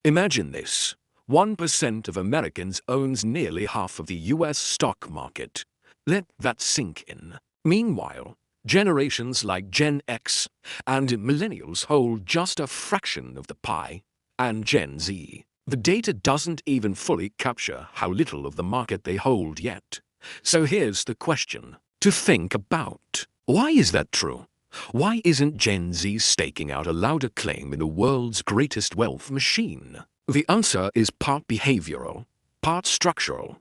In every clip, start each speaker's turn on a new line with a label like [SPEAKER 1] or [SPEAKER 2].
[SPEAKER 1] Imagine this. 1% of Americans owns nearly half of the US stock market. Let that sink in. Meanwhile, generations like Gen X and millennials hold just a fraction of the pie, and Gen Z. The data doesn't even fully capture how little of the market they hold yet. So here's the question to think about. Why is that true? Why isn't Gen Z staking out a louder claim in the world's greatest wealth machine? The answer is part behavioral, part structural,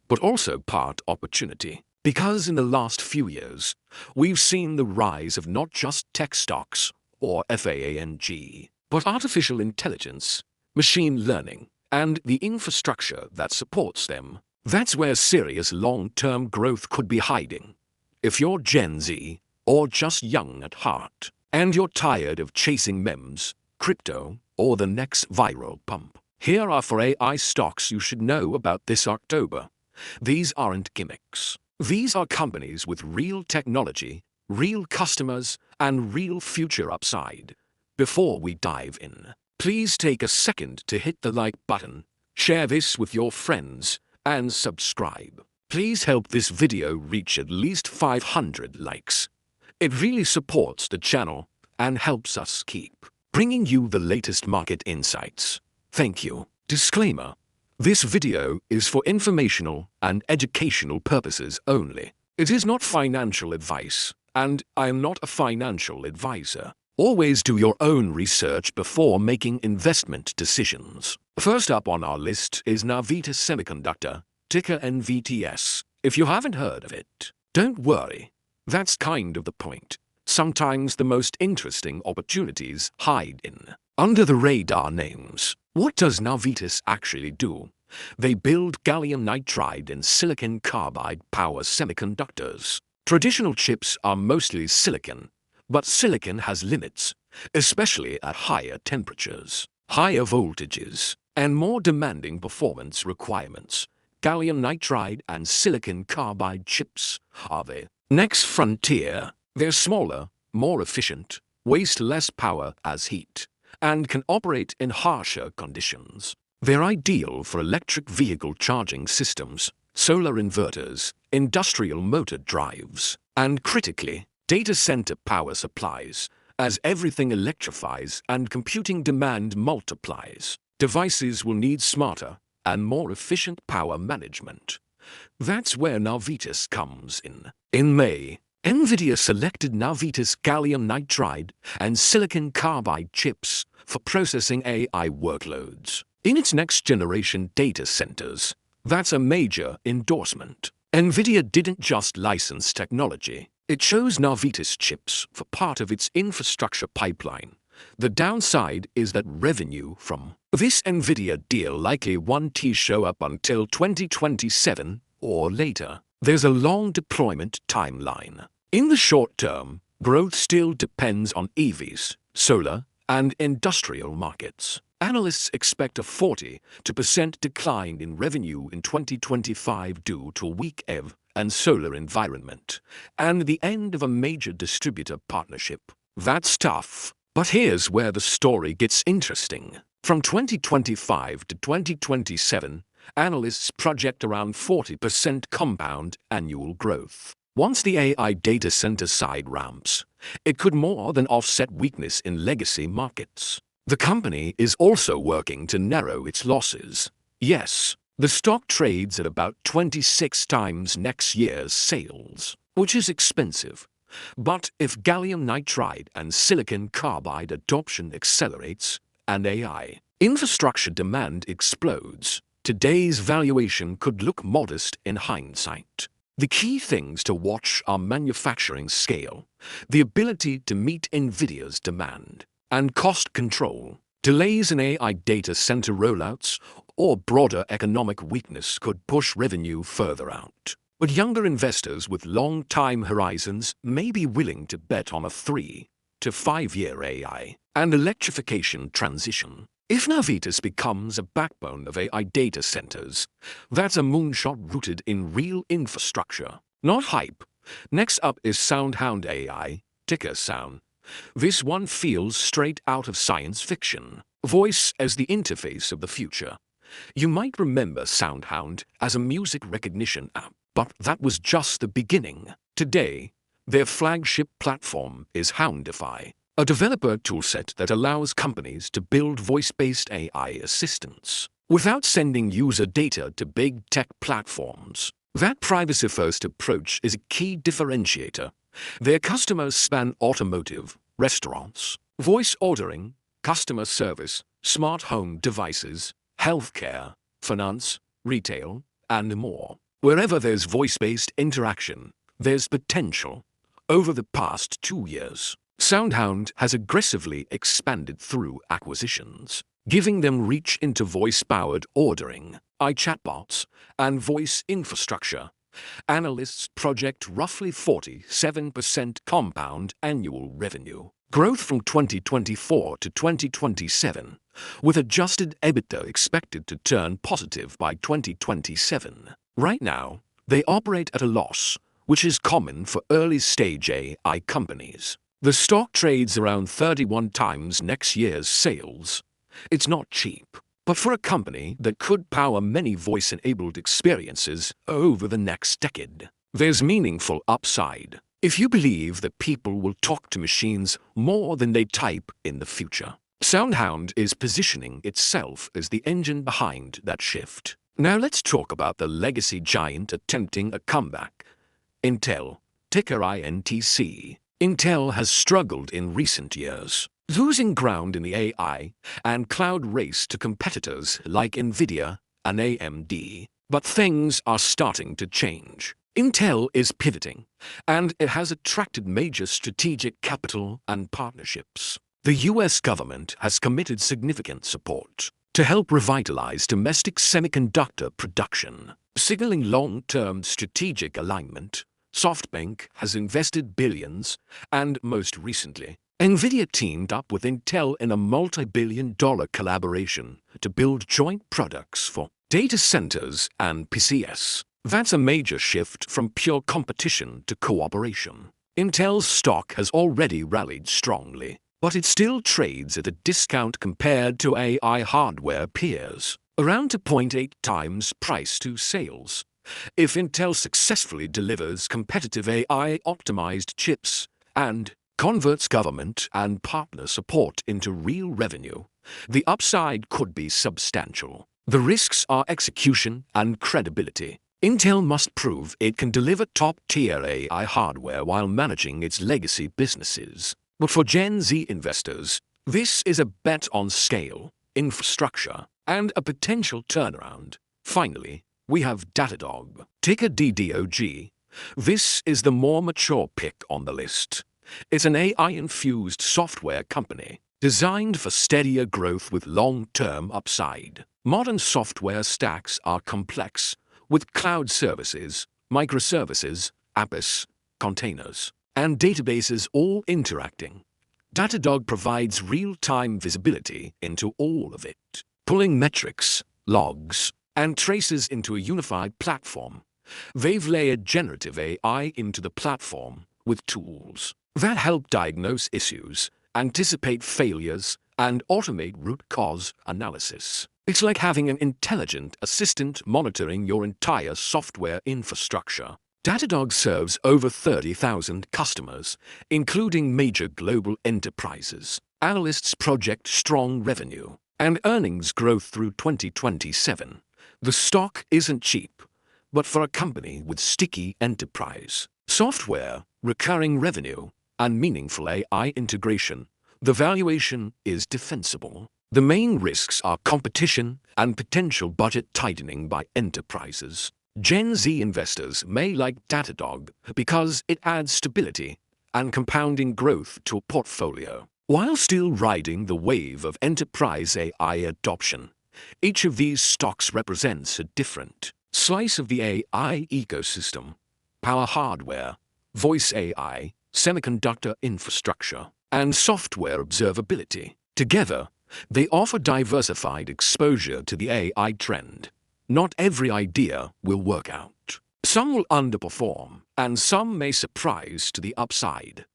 [SPEAKER 1] but also part opportunity. Because in the last few years, we've seen the rise of not just tech stocks or FAANG, but artificial intelligence, machine learning, and the infrastructure that supports them. That's where serious long-term growth could be hiding. If you're Gen Z, or just young at heart, and you're tired of chasing memes, crypto, or the next viral pump, here are 4 AI stocks you should know about this October. These aren't gimmicks. These are companies with real technology, real customers, and real future upside. Before we dive in, please take a second to hit the like button, share this with your friends, and subscribe. Please help this video reach at least 500 likes. It really supports the channel and helps us keep bringing you the latest market insights. Thank you. Disclaimer: this video is for informational and educational purposes only. It is not financial advice, and I am not a financial advisor. Always do your own research before making investment decisions. First up on our list is Navitas Semiconductor, ticker NVTS. If you haven't heard of it, don't worry. That's kind of the point. Sometimes the most interesting opportunities hide in under-the-radar names. What does Navitas actually do? They build gallium nitride and silicon carbide power semiconductors. Traditional chips are mostly silicon, but silicon has limits, especially at higher temperatures, higher voltages, and more demanding performance requirements. Gallium nitride and silicon carbide chips are the next frontier. They're smaller, more efficient, waste less power as heat, and can operate in harsher conditions. They're ideal for electric vehicle charging systems, solar inverters, industrial motor drives, and critically, data center power supplies. As everything electrifies and computing demand multiplies, devices will need smarter and more efficient power management. That's where Navitas comes in. In May, NVIDIA selected Navitas gallium nitride and silicon carbide chips for processing AI workloads in its next-generation data centers. That's a major endorsement. NVIDIA didn't just license technology. It chose Navitas chips for part of its infrastructure pipeline. The downside is that revenue from this NVIDIA deal likely won't show up until 2027 or later. There's a long deployment timeline. In the short term, growth still depends on EVs, solar, and industrial markets. Analysts expect a 40% decline in revenue in 2025 due to a weak EV and solar environment, and the end of a major distributor partnership. That's tough. But here's where the story gets interesting. From 2025 to 2027, analysts project around 40% compound annual growth. Once the AI data center side ramps, it could more than offset weakness in legacy markets. The company is also working to narrow its losses. Yes, the stock trades at about 26 times next year's sales, which is expensive. But if gallium nitride and silicon carbide adoption accelerates and AI infrastructure demand explodes, today's valuation could look modest in hindsight. The key things to watch are manufacturing scale, the ability to meet NVIDIA's demand, and cost control. Delays in AI data center rollouts or broader economic weakness could push revenue further out. But younger investors with long time horizons may be willing to bet on a 3 to 5 year AI and electrification transition. If Navitas becomes a backbone of AI data centers, that's a moonshot rooted in real infrastructure, not hype. Next up is SoundHound AI, ticker Sound. This one feels straight out of science fiction. Voice as the interface of the future. You might remember SoundHound as a music recognition app, but that was just the beginning. Today, their flagship platform is Houndify, a developer toolset that allows companies to build voice-based AI assistants without sending user data to big tech platforms. That privacy-first approach is a key differentiator. Their customers span automotive, restaurants, voice ordering, customer service, smart home devices, healthcare, finance, retail, and more. Wherever there's voice-based interaction, there's potential. Over the past 2 years, SoundHound has aggressively expanded through acquisitions, giving them reach into voice-powered ordering, chatbots, and voice infrastructure. Analysts project roughly 47% compound annual revenue growth from 2024 to 2027, with adjusted EBITDA expected to turn positive by 2027. Right now, they operate at a loss, which is common for early-stage AI companies. The stock trades around 31 times next year's sales. It's not cheap, but for a company that could power many voice-enabled experiences over the next decade, there's meaningful upside. If you believe that people will talk to machines more than they type in the future, SoundHound is positioning itself as the engine behind that shift. Now let's talk about the legacy giant attempting a comeback. Intel, ticker INTC. Intel has struggled in recent years, losing ground in the AI and cloud race to competitors like Nvidia and AMD. But things are starting to change. Intel is pivoting, and it has attracted major strategic capital and partnerships. The US government has committed significant support to help revitalize domestic semiconductor production, signaling long-term strategic alignment. SoftBank has invested billions, and most recently, Nvidia teamed up with Intel in a multi-billion-dollar collaboration to build joint products for data centers and PCs. That's a major shift from pure competition to cooperation. Intel's stock has already rallied strongly, but it still trades at a discount compared to AI hardware peers, around 2.8 times price to sales. If Intel successfully delivers competitive AI-optimized chips and converts government and partner support into real revenue, the upside could be substantial. The risks are execution and credibility. Intel must prove it can deliver top-tier AI hardware while managing its legacy businesses. But for Gen Z investors, this is a bet on scale, infrastructure, and a potential turnaround. Finally, we have Datadog, ticker DDOG. This is the more mature pick on the list. It's an AI-infused software company designed for steadier growth with long-term upside. Modern software stacks are complex, with cloud services, microservices, apps, containers, and databases all interacting. Datadog provides real-time visibility into all of it, pulling metrics, logs, and traces into a unified platform. They've layered generative AI into the platform with tools that help diagnose issues, anticipate failures, and automate root cause analysis. It's like having an intelligent assistant monitoring your entire software infrastructure. Datadog serves over 30,000 customers, including major global enterprises. Analysts project strong revenue and earnings growth through 2027. The stock isn't cheap, but for a company with sticky enterprise software, recurring revenue, and meaningful AI integration, the valuation is defensible. The main risks are competition and potential budget tightening by enterprises. Gen Z investors may like Datadog because it adds stability and compounding growth to a portfolio, while still riding the wave of enterprise AI adoption. Each of these stocks represents a different slice of the AI ecosystem: power hardware, voice AI, semiconductor infrastructure, and software observability. Together, they offer diversified exposure to the AI trend. Not every idea will work out. Some will underperform, and some may surprise to the upside.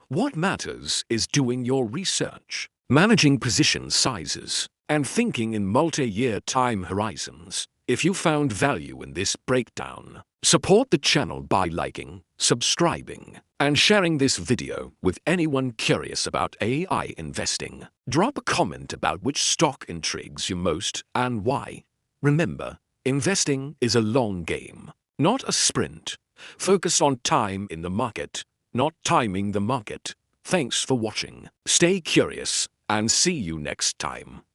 [SPEAKER 1] What matters is doing your research, managing position sizes, and thinking in multi-year time horizons. If you found value in this breakdown, support the channel by liking, subscribing, and sharing this video with anyone curious about AI investing. Drop a comment about which stock intrigues you most and why. Remember, investing is a long game, not a sprint. Focus on time in the market, not timing the market. Thanks for watching. Stay curious and see you next time.